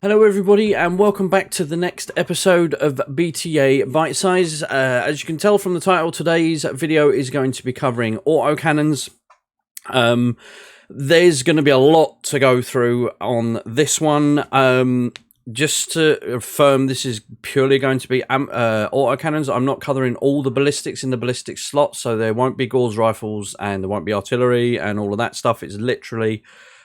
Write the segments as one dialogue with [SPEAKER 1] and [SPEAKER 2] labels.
[SPEAKER 1] Hello everybody and welcome back to the next episode of BTA Bitesize. As you can tell from the title, today's video is going to be covering autocannons. There's going to be a lot to go through on this one. Just to affirm, this is purely going to be autocannons. I'm not covering all the ballistics in the ballistic slot, so there won't be Gauss rifles and there won't be artillery and all of that stuff. It's literally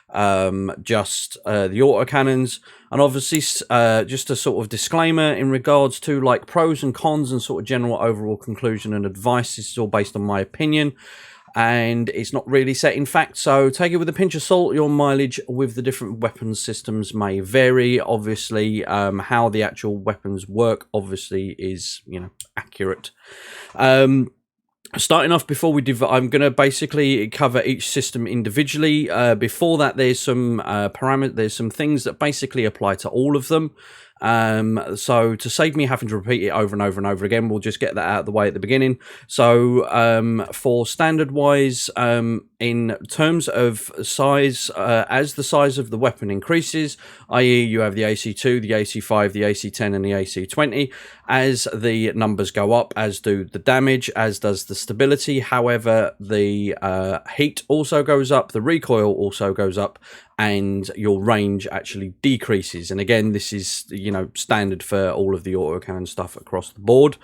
[SPEAKER 1] just the autocannons. And obviously just a sort of disclaimer in regards to like pros and cons and sort of general overall conclusion and advice. This is all based on my opinion and it's not really set in fact, so take it with a pinch of salt. Your mileage with the different weapons systems may vary. Obviously how the actual weapons work obviously is, you know, accurate. Starting off, before we I'm going to basically cover each system individually. Before that, there's some there's some things that basically apply to all of them. So to save me having to repeat it over and over and over again, we'll just get that out of the way at the beginning. So for standard wise, in terms of size, as the size of the weapon increases, i.e. you have the AC2, the AC5, the AC10 and the AC20, as the numbers go up, as do the damage, as does the stability. However, the heat also goes up, the recoil also goes up, and your range actually decreases. And again, this is, you know, standard for all of the autocannon stuff across the board.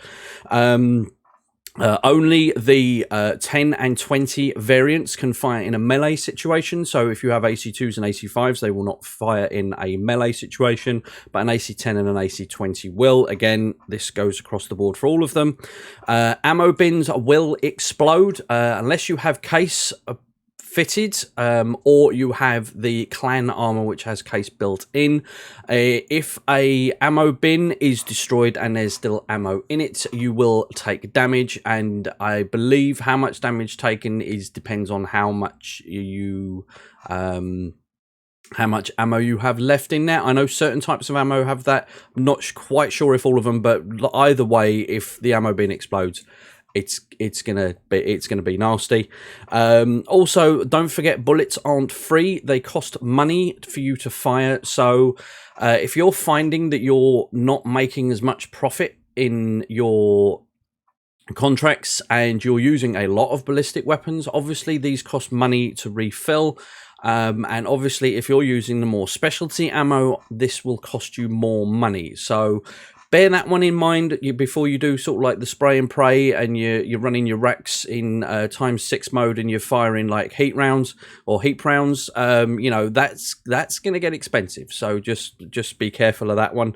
[SPEAKER 1] Only the 10 and 20 variants can fire in a melee situation. So if you have AC2s and AC5s, they will not fire in a melee situation, but an AC10 and an AC20 will. Again, this goes across the board for all of them. Ammo bins will explode unless you have case fitted, or you have the clan armor which has case built in. If a ammo bin is destroyed and there's still ammo in it, you will take damage, and I believe how much damage taken depends on how much you how much ammo you have left in there. I know certain types of ammo have that. I'm not quite sure if all of them, but either way, if the ammo bin explodes, it's gonna be nasty. Also, don't forget, bullets aren't free. They cost money for you to fire. So if you're finding that you're not making as much profit in your contracts and you're using a lot of ballistic weapons, obviously these cost money to refill. And obviously if you're using the more specialty ammo, this will cost you more money. So bear that one in mind before you do sort of like the spray and pray and you're running your racks in ×6 mode and you're firing like heat rounds or heap rounds. You know, that's going to get expensive. So just be careful of that one.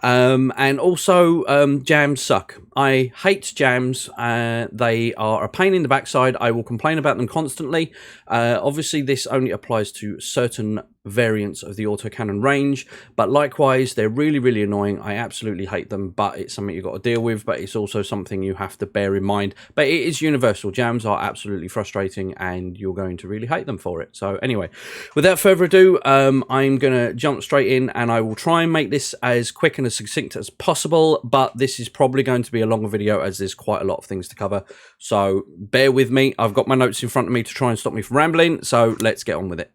[SPEAKER 1] And also jams suck. I hate jams. They are a pain in the backside. I will complain about them constantly. Obviously, this only applies to certain variants of the autocannon range, but likewise they're really annoying. I absolutely hate them, but it's something you've got to deal with, but it's also something you have to bear in mind. But it is universal. Jams are absolutely frustrating and you're going to really hate them for it. So anyway, without further ado, I'm gonna jump straight in and I will try and make this as quick and as succinct as possible, but this is probably going to be a longer video as there's quite a lot of things to cover, so bear with me. I've got my notes in front of me to try and stop me from rambling, so let's get on with it.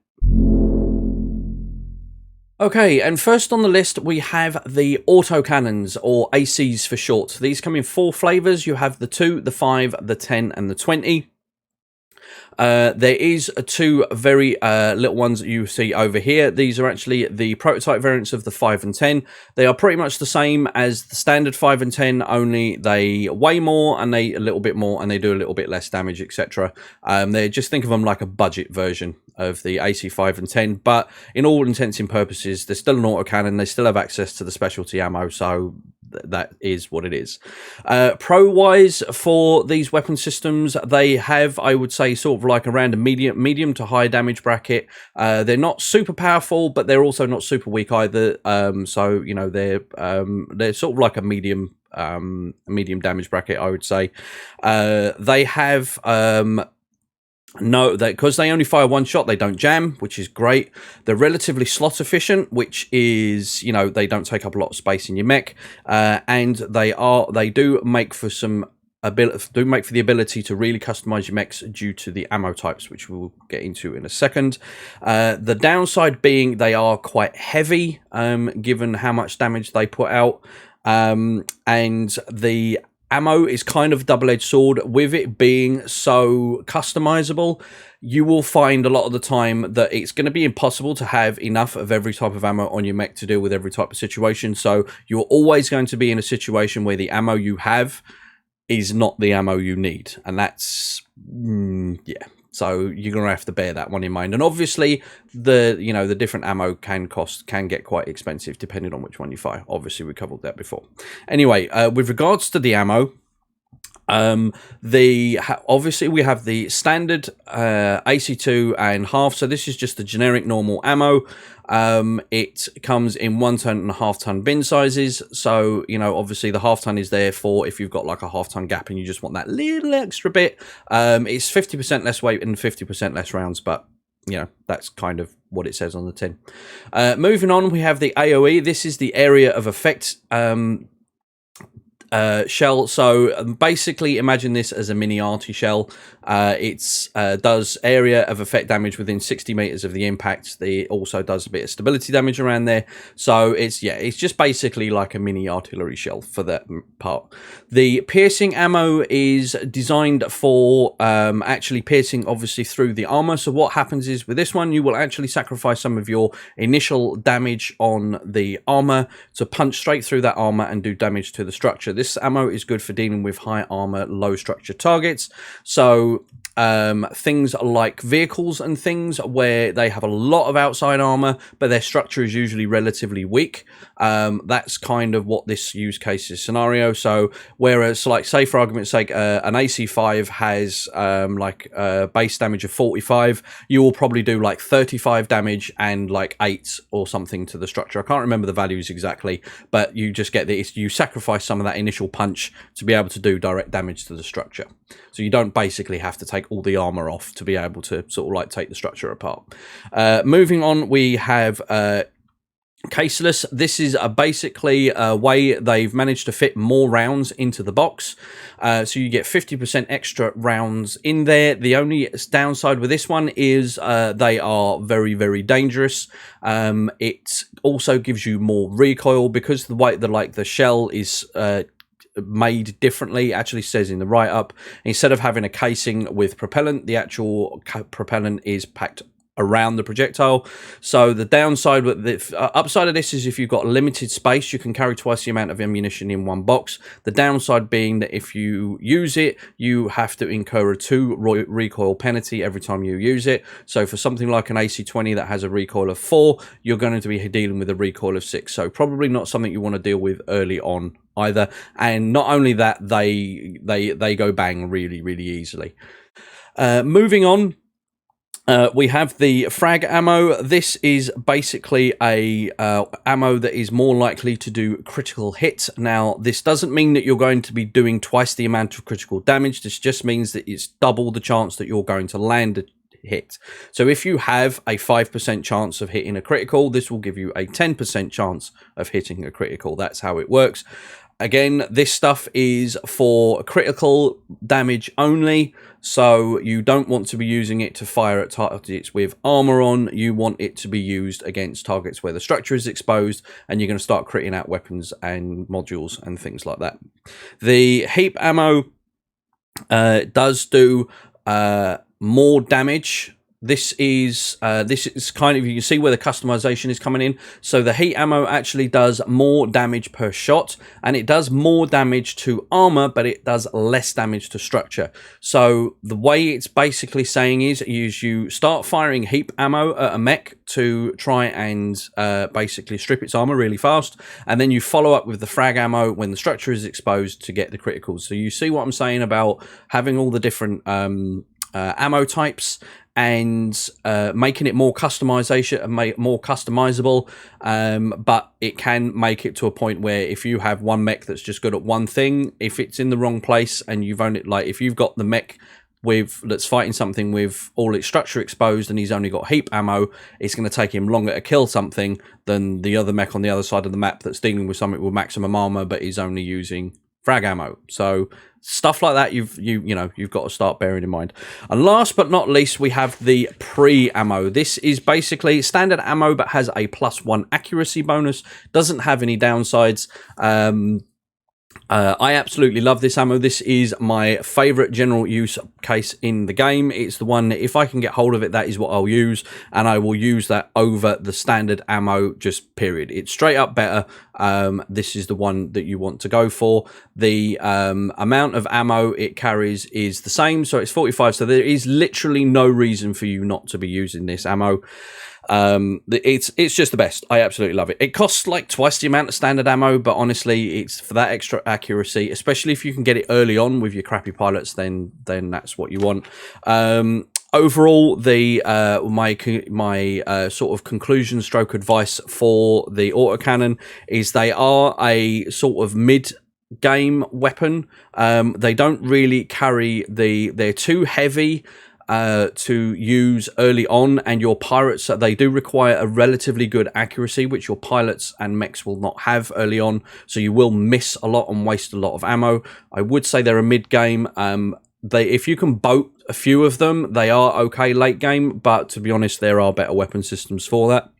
[SPEAKER 1] Okay, and first on the list we have the autocannons, or ACs for short. These come in 4 flavors. You have the 2, the 5, the 10 and the 20. There is 2 very little ones that you see over here. These are actually the prototype variants of the 5 and 10. They are pretty much the same as the standard 5 and 10, only they weigh more and they a little bit more and they do a little bit less damage, etc. They just think of them like a budget version of the AC5 and 10, but in all intents and purposes, they're still an autocannon. They still have access to the specialty ammo, so that is what it is. Pro-wise, for these weapon systems, they have, I would say, sort of like around a medium to high damage bracket. They're not super powerful, but they're also not super weak either. So you know, they're sort of like a medium damage bracket, I would say. They have no, because they only fire 1 shot, they don't jam, which is great. They're relatively slot efficient, which is, you know, they don't take up a lot of space in your mech, and they do make for some do make for the ability to really customize your mechs due to the ammo types, which we'll get into in a second. The downside being they are quite heavy, given how much damage they put out, and the ammo is kind of double-edged sword. With it being so customizable, you will find a lot of the time that it's going to be impossible to have enough of every type of ammo on your mech to deal with every type of situation. So you're always going to be in a situation where the ammo you have is not the ammo you need, and that's yeah. So you're gonna have to bear that one in mind. And obviously, the different ammo can get quite expensive depending on which one you fire. Obviously, we covered that before. Anyway, with regards to the ammo, obviously we have the standard AC2 and half. So this is just the generic normal ammo. It comes in 1 ton and a half ton bin sizes. So, obviously the half ton is there for if you've got like a half ton gap and you just want that little extra bit. It's 50% less weight and 50% less rounds, but that's kind of what it says on the tin. Moving on, we have the AOE. This is the area of effect shell. So basically imagine this as a mini arty shell. It does area of effect damage within 60 meters of the impact. It also does a bit of stability damage around there. So it's just basically like a mini artillery shell for that part. The piercing ammo is designed for actually piercing obviously through the armor. So what happens is with this one, you will actually sacrifice some of your initial damage on the armor to punch straight through that armor and do damage to the structure. This ammo is good for dealing with high armor, low structure targets. So things like vehicles and things where they have a lot of outside armor, but their structure is usually relatively weak. That's kind of what this use case is scenario. So whereas, like, say for argument's sake, an AC5 has base damage of 45, you will probably do like 35 damage and like 8 or something to the structure. I can't remember the values exactly, but you just get this. You sacrifice some of that initial punch to be able to do direct damage to the structure. So you don't basically have to take all the armor off to be able to sort of like take the structure apart. Moving on, we have caseless. This is basically a way they've managed to fit more rounds into the box. So you get 50% extra rounds in there. The only downside with this one is they are very, very dangerous. It also gives you more recoil because the way the shell is made differently. Actually says in the write-up, instead of having a casing with propellant, the actual propellant is packed around the projectile. So the downside with the upside of this is if you've got limited space, you can carry twice the amount of ammunition in one box. The downside being that if you use it, you have to incur a 2 recoil penalty every time you use it. So for something like an AC20 that has a recoil of 4, you're going to be dealing with a recoil of 6. So probably not something you want to deal with early on either. And not only that, they go bang really, really easily. Moving on, we have the frag ammo. This is basically a ammo that is more likely to do critical hit. Now, this doesn't mean that you're going to be doing twice the amount of critical damage. This just means that it's double the chance that you're going to land a hit. So if you have a 5% chance of hitting a critical, this will give you a 10% chance of hitting a critical. That's how it works. Again, this stuff is for critical damage only, so you don't want to be using it to fire at targets with armor on. You want it to be used against targets where the structure is exposed, and you're going to start critting out weapons and modules and things like that. The heap ammo does do more damage. This is kind of, you can see where the customization is coming in. So the heat ammo actually does more damage per shot, and it does more damage to armor, but it does less damage to structure. So the way it's basically saying is you start firing heap ammo at a mech to try and basically strip its armor really fast, and then you follow up with the frag ammo when the structure is exposed to get the criticals. So you see what I'm saying about having all the different ammo types and making it more customization and make it more customizable, but it can make it to a point where if you have one mech that's just good at one thing, if it's in the wrong place and you've only, like, if you've got the mech that's fighting something with all its structure exposed and he's only got heap ammo, it's going to take him longer to kill something than the other mech on the other side of the map that's dealing with something with maximum armor but he's only using frag ammo. So stuff like that you've got to start bearing in mind. And last but not least, we have the pre-ammo. This is basically standard ammo but has a +1 accuracy bonus, doesn't have any downsides. I absolutely love this ammo. This is my favorite general use case in the game. It's the one that if I can get hold of it, that is what I'll use, and I will use that over the standard ammo, just period. It's straight up better. This is the one that you want to go for. The amount of ammo it carries is the same, so it's 45, so there is literally no reason for you not to be using this ammo. It's just the best. I absolutely love it. It costs like twice the amount of standard ammo, but honestly, it's for that extra accuracy, especially if you can get it early on with your crappy pilots, then that's what you want. Overall, the my sort of conclusion stroke advice for the autocannon is they are a sort of mid-game weapon. They don't really carry they're too heavy to use early on, and your pirates, they do require a relatively good accuracy, which your pilots and mechs will not have early on, so you will miss a lot and waste a lot of ammo. I would say they're a mid-game. If you can boat a few of them, they are okay late game, but to be honest, there are better weapon systems for that.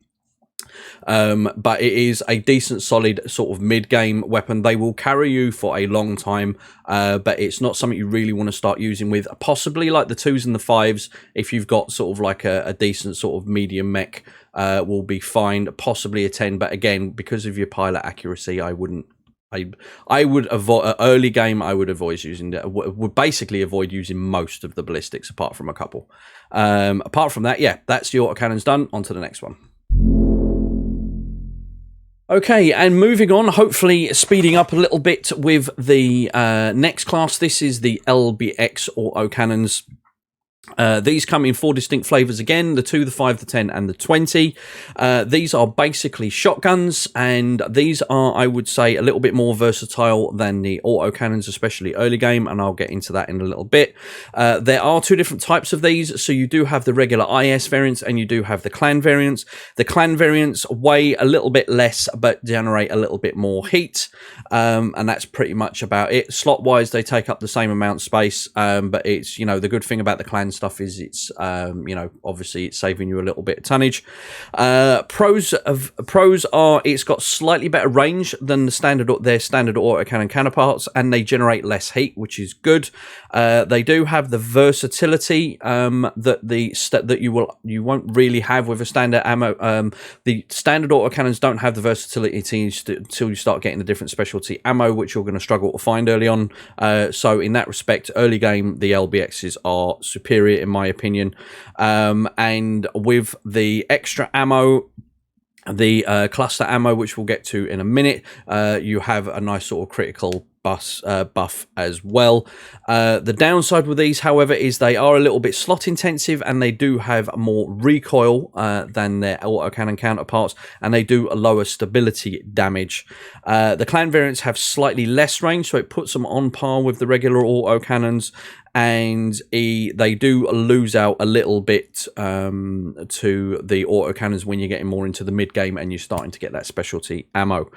[SPEAKER 1] But it is a decent solid sort of mid-game weapon. They will carry you for a long time, but it's not something you really want to start using with. Possibly like the 2s and the 5s, if you've got sort of like a decent sort of medium mech, will be fine. Possibly a 10, but again, because of your pilot accuracy, I would avoid early game. I would avoid using would basically avoid using most of the ballistics apart from a couple. Apart from that, yeah, that's the autocannons done. On to the next one. Okay, and moving on, hopefully speeding up a little bit with the next class. This is the LBX autocannons. These come in 4 distinct flavors again: the 2, the 5, the 10, and the 20. These are basically shotguns, and these are, I would say, a little bit more versatile than the autocannons, especially early game, and I'll get into that in a little bit. There are 2 different types of these, so you do have the regular IS variants and you do have the clan variants. The clan variants weigh a little bit less but generate a little bit more heat, and that's pretty much about it. Slot wise, they take up the same amount of space, but it's, the good thing about the clan stuff is it's obviously it's saving you a little bit of tonnage. Pros are it's got slightly better range than their standard autocannon counterparts, and they generate less heat, which is good. They do have the versatility that you won't really have with a standard ammo. The standard autocannons don't have the versatility until you start getting the different specialty ammo, which you're going to struggle to find early on. So in that respect, early game, the LBXs are superior in my opinion. And with the extra ammo, the cluster ammo, which we'll get to in a minute, you have a nice sort of critical buff as well. The downside with these, however, is they are a little bit slot intensive, and they do have more recoil than their autocannon counterparts, and they do a lower stability damage. The clan variants have slightly less range, so it puts them on par with the regular autocannons, and they do lose out a little bit to the autocannons when you're getting more into the mid game and you're starting to get that specialty ammo.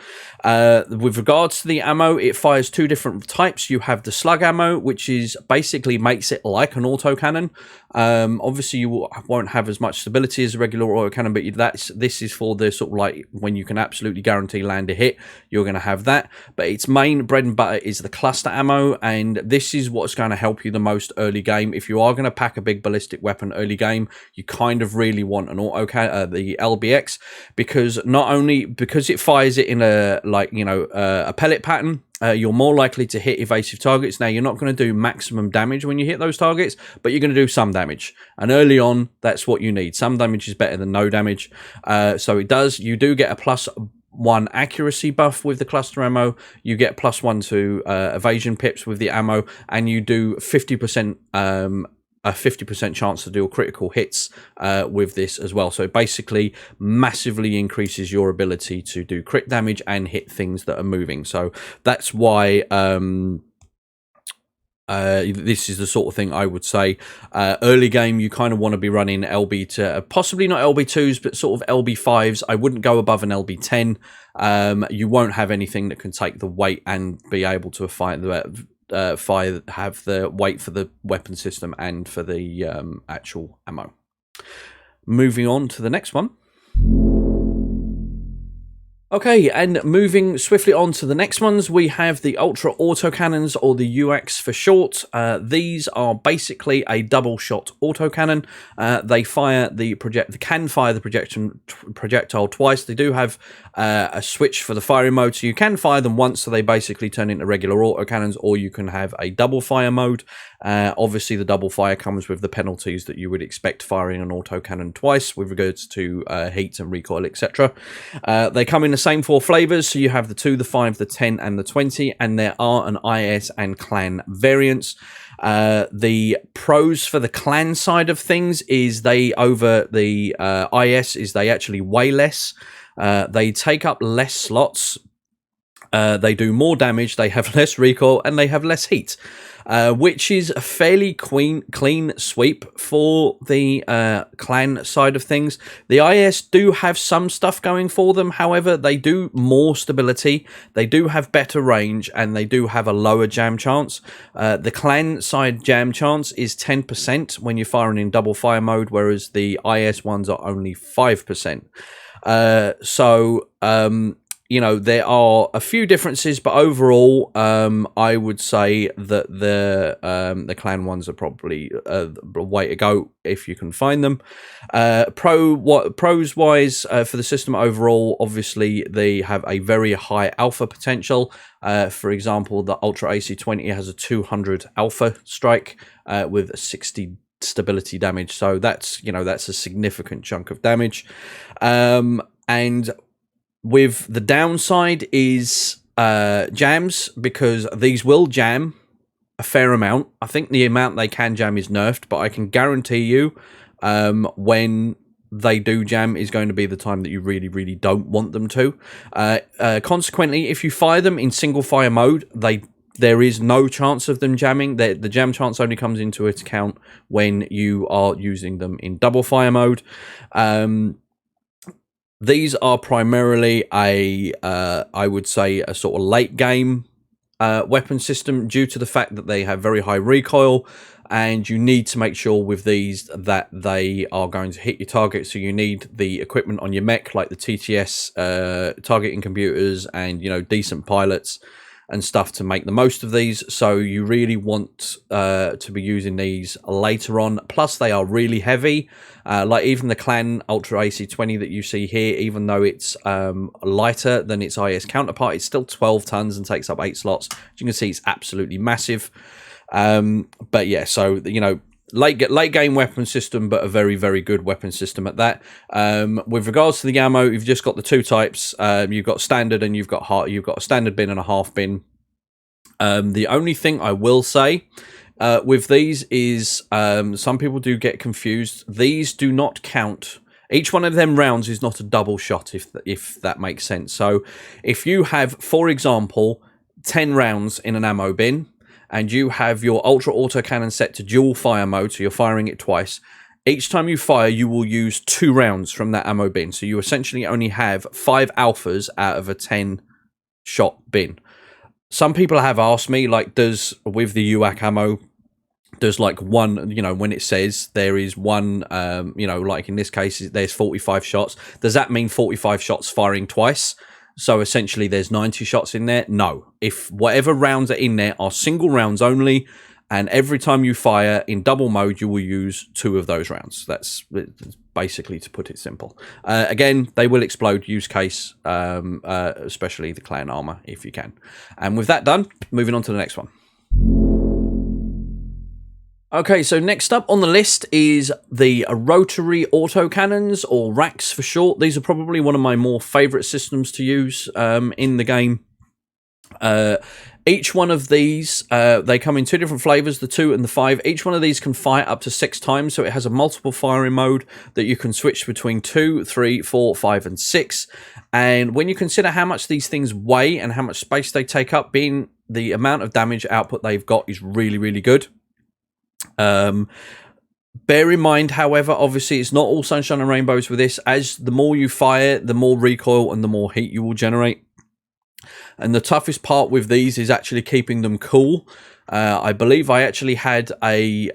[SPEAKER 1] With regards to the ammo, it fires 2 different types. You have the slug ammo, which is basically makes it like an autocannon. Obviously you won't have as much stability as a regular autocannon, but this is for the sort of like when you can absolutely guarantee land a hit, you're going to have that. But its main bread and butter is the cluster ammo, and this is what's going to help you the most early game. If you are going to pack a big ballistic weapon early game, you kind of really want an the LBX, because not only because it fires it in a a pellet pattern, you're more likely to hit evasive targets. Now, you're not going to do maximum damage when you hit those targets, but you're going to do some damage. And early on, that's what you need. Some damage is better than no damage. So you do get a +1 accuracy buff with the cluster ammo. You get +1 to evasion pips with the ammo, and you do 50% a 50% chance to deal critical hits with this as well. So it basically massively increases your ability to do crit damage and hit things that are moving. So that's why This is the sort of thing I would say early game you kind of want to be running LB to possibly not LB2s but sort of LB5s. I wouldn't go above an LB10. You won't have anything that can take the weight and be able to have the weight for the weapon system and for the actual ammo. Moving on to the next one. Okay, and moving swiftly on to the next ones, we have the Ultra Autocannons, or the UX for short. These are basically a double-shot autocannon. They can fire the projectile twice. They do have a switch for the firing mode, so you can fire them once, so they basically turn into regular autocannons, or you can have a double fire mode. Obviously, the double fire comes with the penalties that you would expect firing an autocannon twice, with regards to heat and recoil, etc. They come in the same 4 flavors, so you have the 2, the 5, the 10, and the 20, and there are an IS and clan variants. The pros for the clan side of things is they actually weigh less. They take up less slots. They do more damage, they have less recoil, and they have less heat, which is a fairly clean sweep for the clan side of things. The IS do have some stuff going for them, however, they do more stability, they do have better range, and they do have a lower jam chance. The clan side jam chance is 10% when you're firing in double fire mode, whereas the IS ones are only 5%. You know, there are a few differences, but overall, I would say that the clan ones are probably the way to go if you can find them. Pros wise for the system overall, obviously they have a very high alpha potential. For example, the Ultra AC20 has a 200 alpha strike with a 60 stability damage, so that's a significant chunk of damage, and with the downside is jams, because these will jam a fair amount. I think the amount they can jam is nerfed, but I can guarantee you when they do jam is going to be the time that you really don't want them to. Consequently, if you fire them in single fire mode, there is no chance of them jamming. The jam chance only comes into account when you are using them in double fire mode. These are primarily I would say, a sort of late game weapon system, due to the fact that they have very high recoil, and you need to make sure with these that they are going to hit your target. So you need the equipment on your mech, like the TTS targeting computers, and decent pilots and stuff to make the most of these. So you really want to be using these later on. Plus, they are really heavy. Like even the Clan Ultra AC20 that you see here, even though it's lighter than its IS counterpart, it's still 12 tons and takes up 8 slots. As you can see, it's absolutely massive. But yeah, so late game weapon system, but a very good weapon system at that. With regards to the ammo, you've just got the 2 types. You've got standard and you've got a standard bin and a half bin. The only thing I will say with these is some people do get confused. These do not count. Each one of them rounds is not a double shot, if that makes sense. So if you have, for example, 10 rounds in an ammo bin, and you have your Ultra Autocannon set to dual fire mode, so you're firing it twice, each time you fire, you will use 2 rounds from that ammo bin. So you essentially only have 5 alphas out of a 10-shot bin. Some people have asked me, like, with the UAC ammo, there's like one, when it says there is one, like in this case, there's 45 shots. Does that mean 45 shots firing twice? So essentially there's 90 shots in there? No. If whatever rounds are in there are single rounds only, and every time you fire in double mode, you will use 2 of those rounds. That's basically, to put it simple. Again, they will explode, use case, especially the clan armor, if you can. And with that done, moving on to the next one. Okay, so next up on the list is the Rotary Autocannons, or RACs for short. These are probably one of my more favourite systems to use in the game. Each one of these, they come in 2 different flavours, the 2 and the 5. Each one of these can fire up to 6 times, so it has a multiple firing mode that you can switch between 2, 3, 4, 5 and 6. And when you consider how much these things weigh and how much space they take up, being the amount of damage output they've got is really, really good. Bear in mind, however, obviously it's not all sunshine and rainbows with this. As the more you fire, the more recoil and the more heat you will generate. And the toughest part with these is actually keeping them cool. I believe I actually had a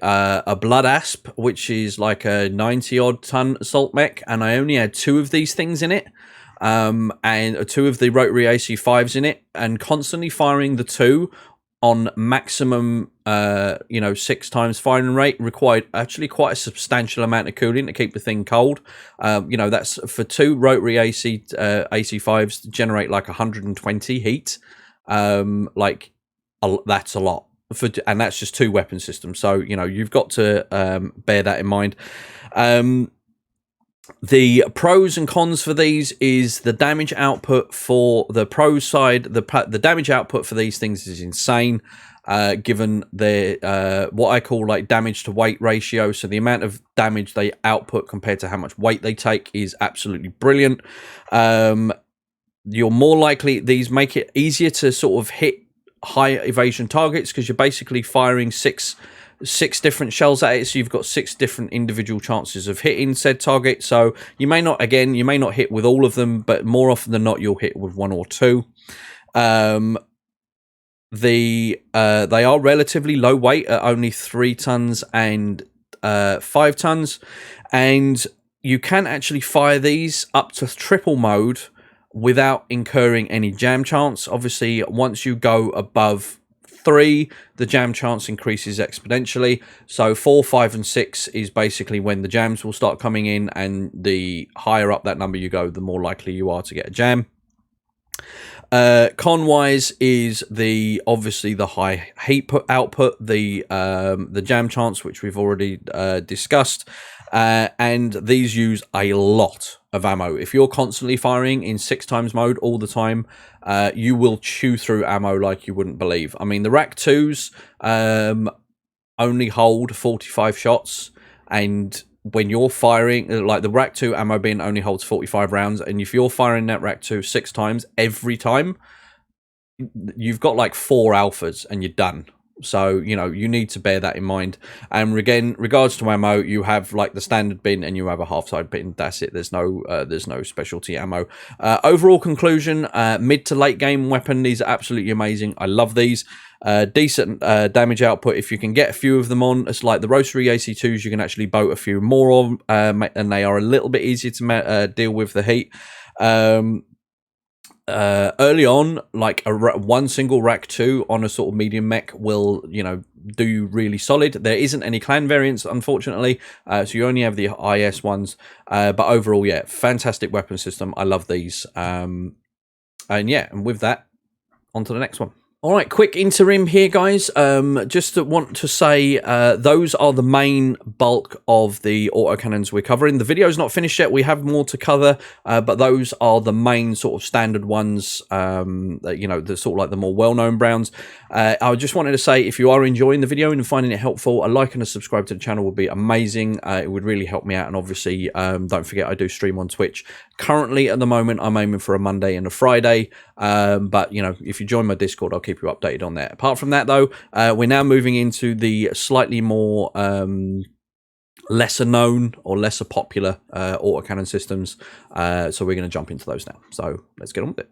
[SPEAKER 1] Blood Asp, which is like a 90-odd ton assault mech, and I only had 2 of these things in it, and 2 of the Rotary AC5s in it, and constantly firing the 2 on maximum, 6 times firing rate required actually quite a substantial amount of cooling to keep the thing cold. That's for 2 Rotary AC5s to generate like 120 heat. That's a lot. And that's just 2 weapon systems. So, you've got to bear that in mind. The pros and cons for these is the damage output for the pro side. The damage output for these things is insane, given their what I call like damage to weight ratio. So the amount of damage they output compared to how much weight they take is absolutely brilliant. You're more likely, these make it easier to sort of hit high evasion targets because you're basically firing six different shells at it, so you've got 6 different individual chances of hitting said target. So you may not hit with all of them, but more often than not you'll hit with 1 or 2. They are relatively low weight at only 3 tons and 5 tons, and you can actually fire these up to triple mode without incurring any jam chance. Obviously, once you go above 3, the jam chance increases exponentially. So 4, 5, and 6 is basically when the jams will start coming in, and the higher up that number you go, the more likely you are to get a jam. Con-wise is obviously the high heat output, the jam chance, which we've already discussed, and these use a lot of ammo. If you're constantly firing in 6 times mode all the time, you will chew through ammo like you wouldn't believe. I mean, the Rack 2s only hold 45 shots, and when you're firing, like the Rack 2 ammo bin only holds 45 rounds, and if you're firing that Rack 2 6 times every time, you've got like 4 alphas and you're done. So, you need to bear that in mind. And again, regards to ammo, you have like the standard bin and you have a half-side bin. That's it. There's no specialty ammo. Overall conclusion, mid to late game weapon. These are absolutely amazing. I love these. Decent damage output. If you can get a few of them on, it's like the Rotary AC2s, you can actually boat a few more on, and they are a little bit easier to deal with the heat. Early on, like one single Rack 2 on a sort of medium mech will, do you really solid. There isn't any clan variants, unfortunately, so you only have the IS ones. But overall, yeah, fantastic weapon system. I love these. And with that, on to the next one. All right, quick interim here, guys. Just want to say those are the main bulk of the autocannons we're covering. The video's not finished yet. We have more to cover, but those are the main sort of standard ones, the sort of like the more well-known browns. I just wanted to say, if you are enjoying the video and finding it helpful, a like and a subscribe to the channel would be amazing. It would really help me out, and obviously, don't forget I do stream on Twitch. Currently, at the moment, I'm aiming for a Monday and a Friday, but, if you join my Discord, I'll keep you updated on that. Apart from that, though, we're now moving into the slightly more lesser known or lesser popular autocannon systems, so we're going to jump into those now. So let's get on with it.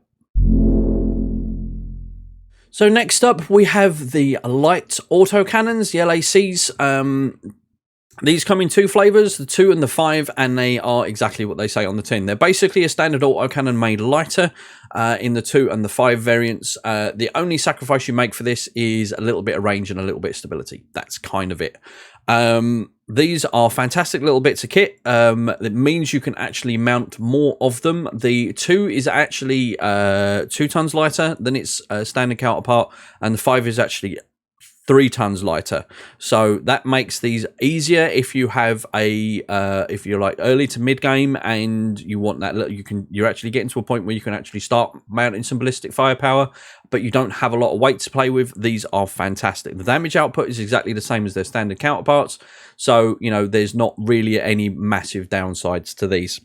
[SPEAKER 1] So next up, we have the light autocannons, the LACs. These come in 2 flavors, the 2 and the 5, and they are exactly what they say on the tin. They're basically a standard autocannon made lighter in the 2 and the 5 variants. The only sacrifice you make for this is a little bit of range and a little bit of stability. That's kind of it. These are fantastic little bits of kit. It means you can actually mount more of them. The 2 is actually 2 tons lighter than its standard counterpart, and the 5 is actually 3 tons lighter. So that makes these easier if you have if you're like early to mid game and you want that, you're actually getting to a point where you can actually start mounting some ballistic firepower, but you don't have a lot of weight to play with. These are fantastic. The damage output is exactly the same as their standard counterparts, so there's not really any massive downsides to these.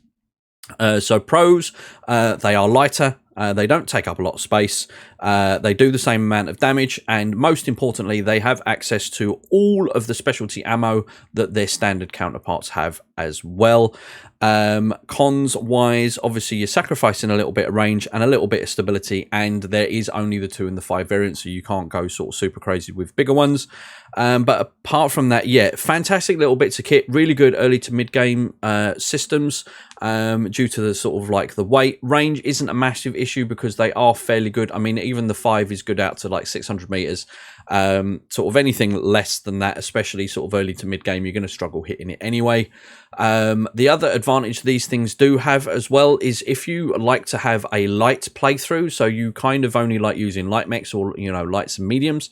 [SPEAKER 1] So pros, they are lighter. They don't take up a lot of space. They do the same amount of damage, and most importantly, they have access to all of the specialty ammo that their standard counterparts have as well. Cons wise, obviously you're sacrificing a little bit of range and a little bit of stability, and there is only the 2 and the 5 variants, so you can't go sort of super crazy with bigger ones. But apart from that, yeah, fantastic little bits of kit, really good early to mid game systems. Due to the sort of like the weight, range isn't a massive issue because they are fairly good. I mean, even the 5 is good out to like 600 meters. Sort of anything less than that, especially sort of early to mid game, you're going to struggle hitting it anyway. The other advantage these things do have as well is if you like to have a light playthrough, so you kind of only like using light mechs or, you know, lights and mediums,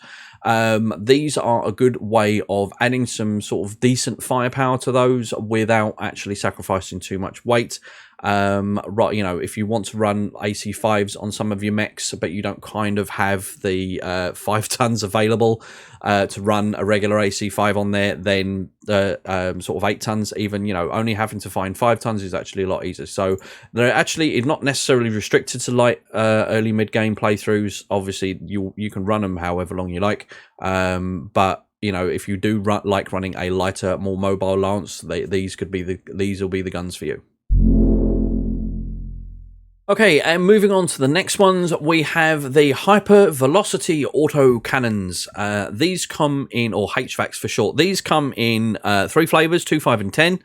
[SPEAKER 1] these are a good way of adding some sort of decent firepower to those without actually sacrificing too much weight. Right, you know, if you want to run AC5s on some of your mechs, but you don't kind of have the 5 tons available to run a regular AC5 on there, then the sort of 8 tons, even, you know, only having to find 5 tons is actually a lot easier. So they're actually not necessarily restricted to light early mid game playthroughs. Obviously, you can run them however long you like, but you know, if you do like running a lighter, more mobile lance, these will be the guns for you. Okay, and moving on to the next ones, we have the Hypervelocity Autocannons. These come in, or HVACs for short, these come in 3 flavors, 2, 5, and 10.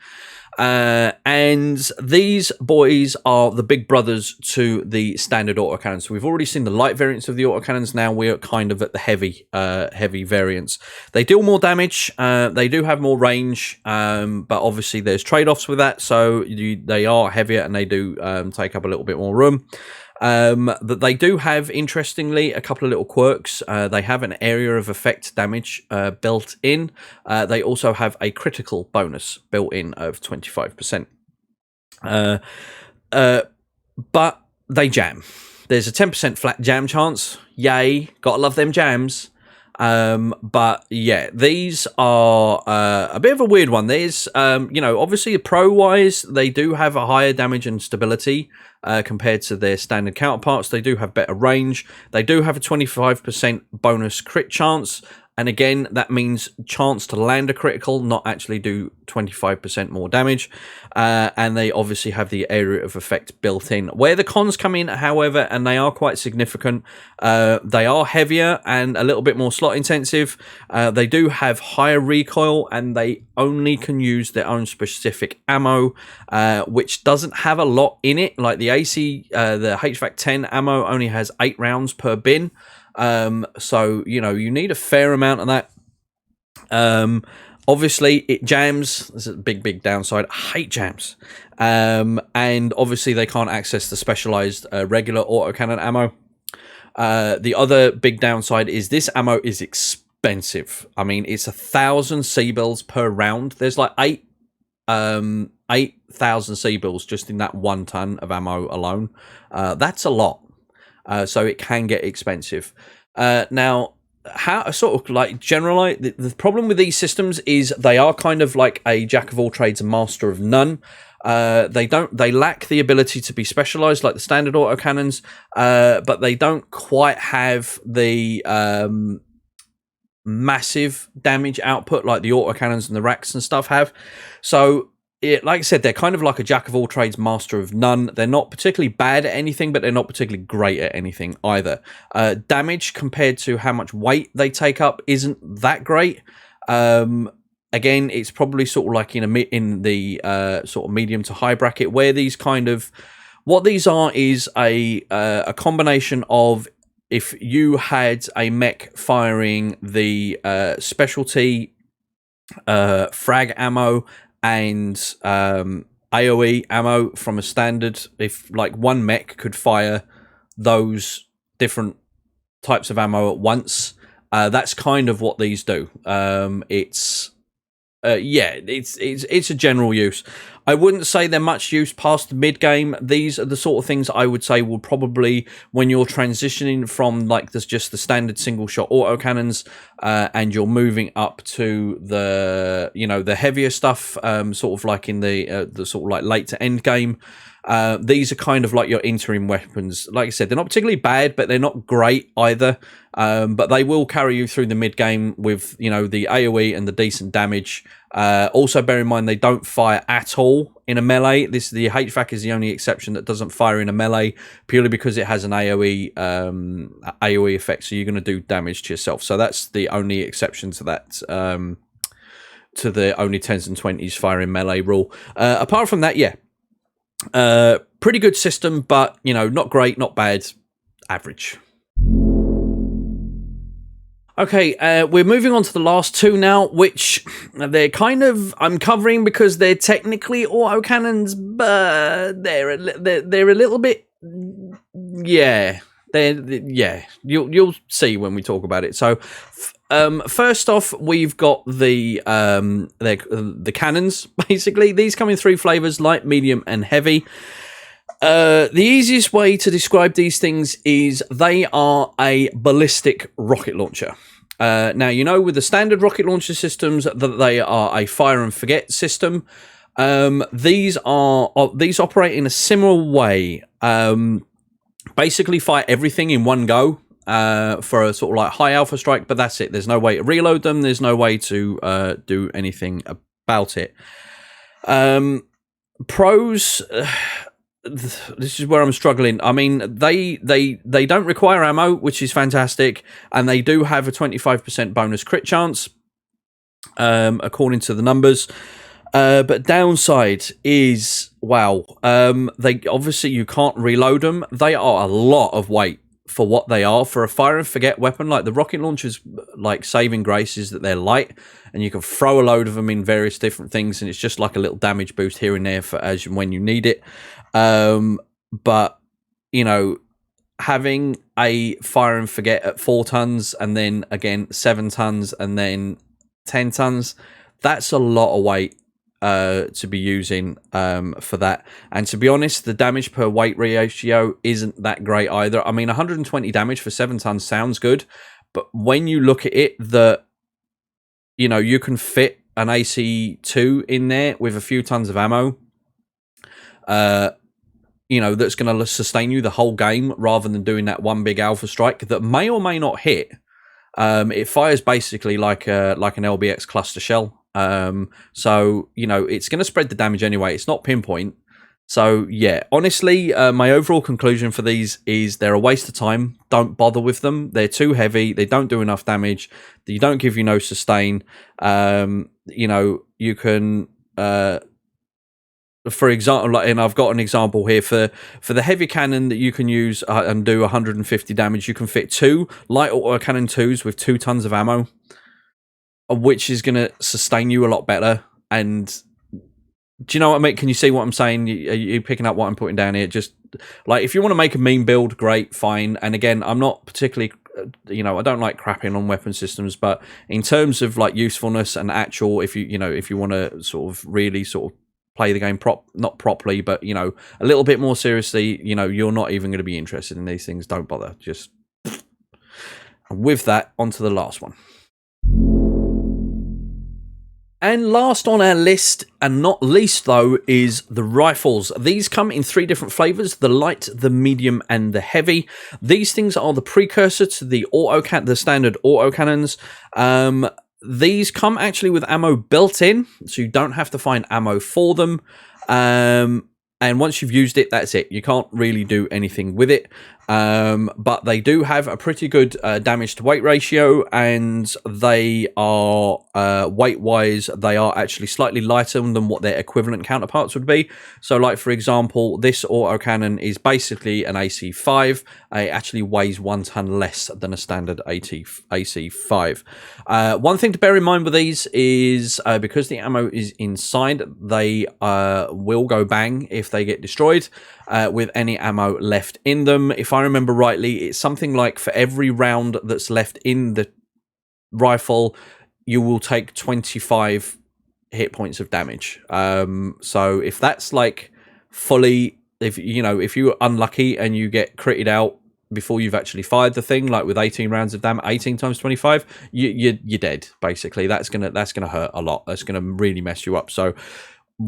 [SPEAKER 1] And these boys are the big brothers to the standard autocannons. So we've already seen the light variants of the autocannons. Now we're kind of at the heavy variants. They deal more damage. They do have more range, but obviously there's trade-offs with that. So they are heavier and they do take up a little bit more room. That they do have, interestingly, a couple of little quirks. They have an area of effect damage built in. They also have a critical bonus built in of 25%. But they jam. There's a 10% flat jam chance. Yay, gotta love them jams. But yeah, these are a bit of a weird one. There's you know, obviously pro wise they do have a higher damage and stability compared to their standard counterparts. They do have better range. They do have a 25% bonus crit chance, and again that means chance to land a critical, not actually do 25% more damage. And they obviously have the area of effect built in. Where the cons come in, however, and they are quite significant, they are heavier and a little bit more slot intensive. They do have higher recoil, and they only can use their own specific ammo, which doesn't have a lot in it. Like the the HVAC 10 ammo only has 8 rounds per bin. So, you know, you need a fair amount of that. Obviously, it jams. There's a big downside. I hate jams. And obviously, they can't access the specialized regular autocannon ammo. The other big downside is this ammo is expensive. I mean, it's 1,000 C-bills per round. There's like 8,000 C-bills just in that 1 ton of ammo alone. That's a lot. So it can get expensive. Now, how sort of like generally the problem with these systems is they are kind of like a jack of all trades and master of none. They lack the ability to be specialized like the standard autocannons, but they don't quite have the massive damage output like the autocannons and the racks and stuff have. So like I said, they're kind of like a jack of all trades, master of none. They're not particularly bad at anything, but they're not particularly great at anything either. Damage compared to how much weight they take up isn't that great. Again, it's probably sort of like in the sort of medium to high bracket, where these kind of what these are is a combination of, if you had a mech firing the specialty frag ammo and AoE ammo from a standard, if like one mech could fire those different types of ammo at once, that's kind of what these do. It's a general use. I wouldn't say they're much use past the mid game. These are the sort of things I would say will probably, when you're transitioning from like this just the standard single shot autocannons and you're moving up to the the heavier stuff, sort of like in the sort of like late to end game. These are kind of like your interim weapons. Like I said, they're not particularly bad, but they're not great either. But they will carry you through the mid game with, you know, the AoE and the decent damage. Also, bear in mind they don't fire at all in a melee. The HVAC is the only exception that doesn't fire in a melee, purely because it has an AoE effect. So you're going to do damage to yourself. So that's the only exception to that. To the only 10s and 20s firing melee rule. Apart from that, yeah. Pretty good system, but, you know, not great, not bad, average. Okay, we're moving on to the last two now, which they're kind of, I'm covering because they're technically autocannons, but they're a little bit, yeah, you'll see when we talk about it. So, first off, we've got the cannons. Basically, these come in three flavors: light, medium, and heavy. The easiest way to describe these things is they are a ballistic rocket launcher. Now, you know, with the standard rocket launcher systems, that they are a fire and forget system. These operate in a similar way. Basically, fire everything in one go for a sort of like high alpha strike, but that's it. There's no way to reload them. There's no way to do anything about it. Pros. This is where I'm struggling. I mean, they don't require ammo, which is fantastic, and they do have a 25% bonus crit chance, according to the numbers. But downside is, wow, they obviously you can't reload them. They are a lot of weight for what they are. For a fire and forget weapon, like the rocket launchers, like saving grace is that they're light, and you can throw a load of them in various different things, and it's just like a little damage boost here and there for as and when you need it. But you know, having a fire and forget at 4 tons, and then again 7 tons, and then 10 tons, that's a lot of weight to be using for that. And to be honest, the damage per weight ratio isn't that great either. I mean, 120 damage for 7 tons sounds good, but when you look at it, you know, you can fit an AC2 in there with a few tons of ammo. You know, that's going to sustain you the whole game rather than doing that one big alpha strike that may or may not hit. It fires basically like an LBX cluster shell. So, you know, it's going to spread the damage anyway. It's not pinpoint. So, yeah, honestly, my overall conclusion for these is they're a waste of time. Don't bother with them. They're too heavy. They don't do enough damage. They don't give you no sustain. You know, you can... for example, and I've got an example here for the heavy cannon that you can use and do 150 damage. You can fit 2 light autocannon 2s with 2 tons of ammo, which is going to sustain you a lot better. And do you know what I mean? Can you see what I'm saying? Are you picking up what I'm putting down here? Just like, if you want to make a mean build, great, fine. And again, I'm not particularly, you know, I don't like crapping on weapon systems, but in terms of like usefulness and actual, if you want to sort of really sort of play the game not properly, but, you know, a little bit more seriously, you know, you're not even going to be interested in these things. Don't bother. Just with that, on to the last one. And last on our list, and not least though, is the rifles. These come in 3 different flavors: the light, the medium, and the heavy. These things are the precursor to the standard autocannons. These come actually with ammo built in, so you don't have to find ammo for them. And once you've used it, that's it. You can't really do anything with it. But they do have a pretty good damage to weight ratio, and they are, weight-wise, they are actually slightly lighter than what their equivalent counterparts would be. So, like, for example, this autocannon is basically an AC5. It actually weighs 1 ton less than a standard AC5. One thing to bear in mind with these is, because the ammo is inside, they will go bang if they get destroyed. With any ammo left in them. If I remember rightly, it's something like for every round that's left in the rifle, you will take 25 hit points of damage. So if that's like fully, if you're unlucky and you get critted out before you've actually fired the thing, like with 18 rounds of damage, 18 times 25, you're dead. Basically, that's gonna hurt a lot. That's gonna really mess you up. So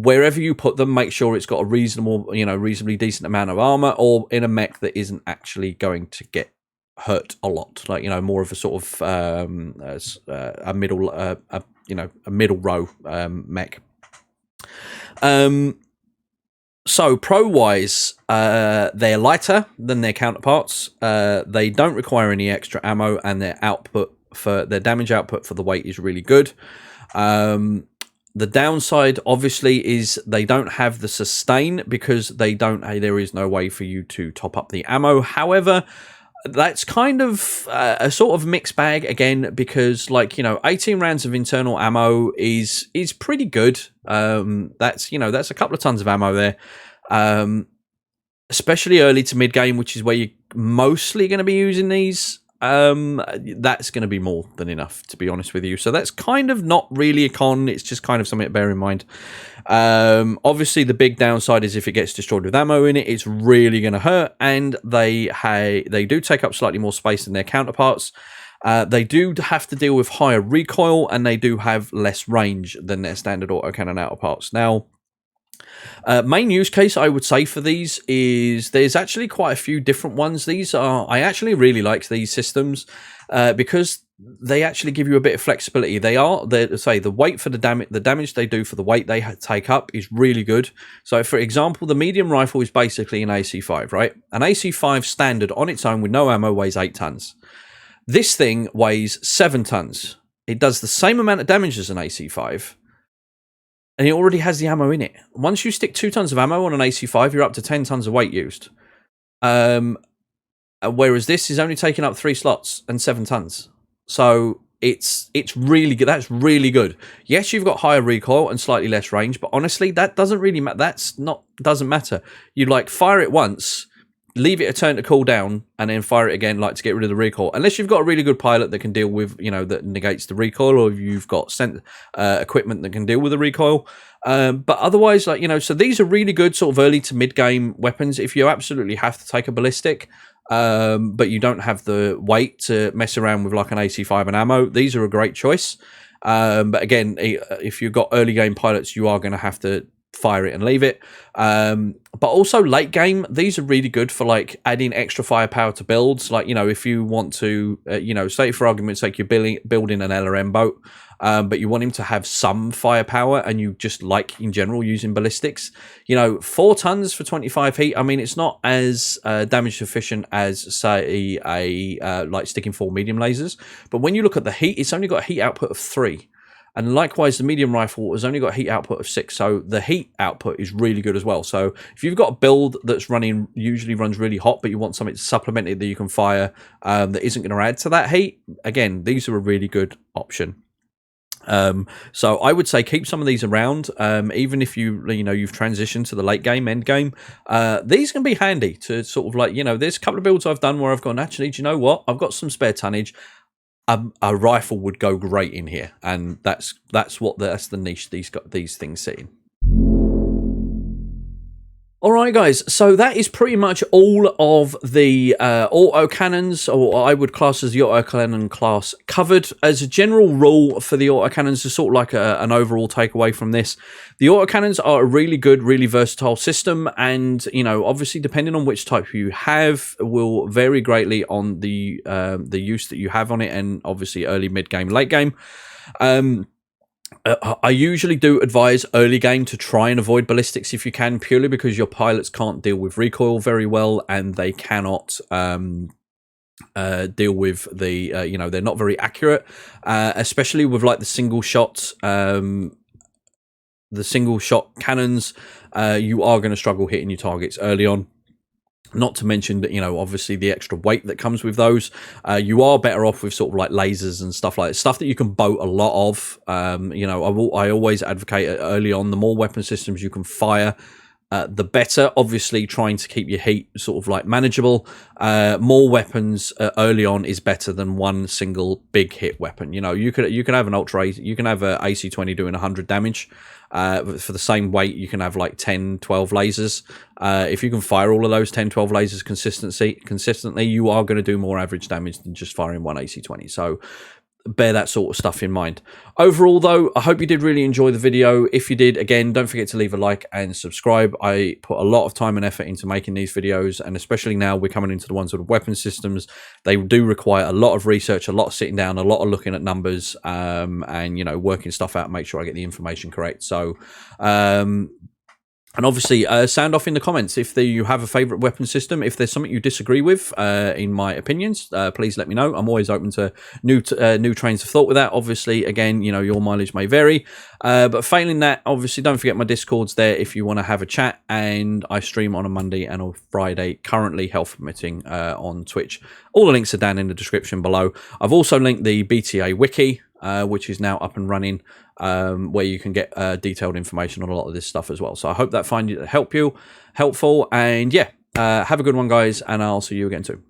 [SPEAKER 1] wherever you put them, make sure it's got a reasonably decent amount of armor, or in a mech that isn't actually going to get hurt a lot, like more of a sort of a middle row mech. So pro wise, they're lighter than their counterparts. They don't require any extra ammo, and their damage output for the weight is really good. The downside, obviously, is they don't have the sustain, because there is no way for you to top up the ammo. However, that's kind of a sort of mixed bag again, because 18 rounds of internal ammo is pretty good. That's a couple of tons of ammo there, especially early to mid game, which is where you're mostly going to be using these. That's going to be more than enough, to be honest with you. So that's kind of not really a con. It's just kind of something to bear in mind. Obviously, the big downside is if it gets destroyed with ammo in it, it's really going to hurt. And they do take up slightly more space than their counterparts. They do have to deal with higher recoil, and they do have less range than their standard autocannon counterparts. Now, main use case I would say for these is there's actually quite a few different ones. I actually really like these systems because they actually give you a bit of flexibility. The weight for the damage they do for the weight they take up is really good. So for example, the medium rifle is basically an AC5, right? An AC5 standard on its own with no ammo weighs 8 tons. This thing weighs 7 tons. It does the same amount of damage as an AC5. And it already has the ammo in it. Once you stick 2 tons of ammo on an AC5, you're up to 10 tons of weight used. Whereas this is only taking up 3 slots and 7 tons. So it's really good. That's really good. Yes, you've got higher recoil and slightly less range, but honestly, that doesn't really matter. Doesn't matter. You fire it once, leave it a turn to cool down, and then fire it again, to get rid of the recoil. Unless you've got a really good pilot that can deal with, that negates the recoil, or you've got equipment that can deal with the recoil. But otherwise, so these are really good sort of early to mid game weapons. If you absolutely have to take a ballistic, but you don't have the weight to mess around with an AC5 and ammo, these are a great choice. But again, if you've got early game pilots, you are going to have to fire it and leave it. But also late game, these are really good for adding extra firepower to builds. If you want to, say for argument's sake, you're building an LRM boat, but you want him to have some firepower, and you just in general using ballistics. 4 tons for 25 heat. I mean, it's not as damage efficient as say sticking 4 medium lasers, but when you look at the heat, it's only got a heat output of 3. And likewise, the medium rifle has only got a heat output of 6, so the heat output is really good as well. So if you've got a build that's usually runs really hot, but you want something to supplement it that you can fire that isn't going to add to that heat, again, these are a really good option. So I would say keep some of these around, even if you've transitioned to the late game, end game. These can be handy to sort of there's a couple of builds I've done where I've gone, actually, do you know what? I've got some spare tonnage. A rifle would go great in here, and that's the niche these things sit in. Alright guys, so that is pretty much all of the autocannons, or I would class as the autocannon class, covered. As a general rule for the autocannons, is sort of an overall takeaway from this. The autocannons are a really good, really versatile system, and obviously depending on which type you have will vary greatly on the use that you have on it, and obviously early, mid game, late game. I usually do advise early game to try and avoid ballistics if you can, purely because your pilots can't deal with recoil very well, and they cannot deal with the they're not very accurate, especially with the single shot cannons. You are going to struggle hitting your targets early on. Not to mention that, obviously the extra weight that comes with those. You are better off with sort of lasers and stuff like that. Stuff that you can boat a lot of. I always advocate early on, the more weapon systems you can fire, the better. Obviously, trying to keep your heat sort of manageable. More weapons early on is better than one single big hit weapon. You can have an you can have a AC20 doing 100 damage. For the same weight, you can have 10, 12 lasers. If you can fire all of those 10, 12 lasers consistently, you are going to do more average damage than just firing one AC20. So bear that sort of stuff in mind. Overall, though, I hope you did really enjoy the video. If you did, again, don't forget to leave a like and subscribe. I put a lot of time and effort into making these videos, and especially now we're coming into the ones with weapon systems. They do require a lot of research, a lot of sitting down, a lot of looking at numbers, and, you know, working stuff out, make sure I get the information correct. So, and obviously, sound off in the comments if you have a favourite weapon system. If there's something you disagree with, in my opinions, please let me know. I'm always open to new trains of thought with that. Obviously, again, you know, your mileage may vary. But failing that, obviously, don't forget my Discord's there if you want to have a chat. And I stream on a Monday and a Friday, currently health permitting, on Twitch. All the links are down in the description below. I've also linked the BTA wiki, which is now up and running, where you can get detailed information on a lot of this stuff as well. So I hope that helpful, and yeah, have a good one, guys, and I'll see you again soon.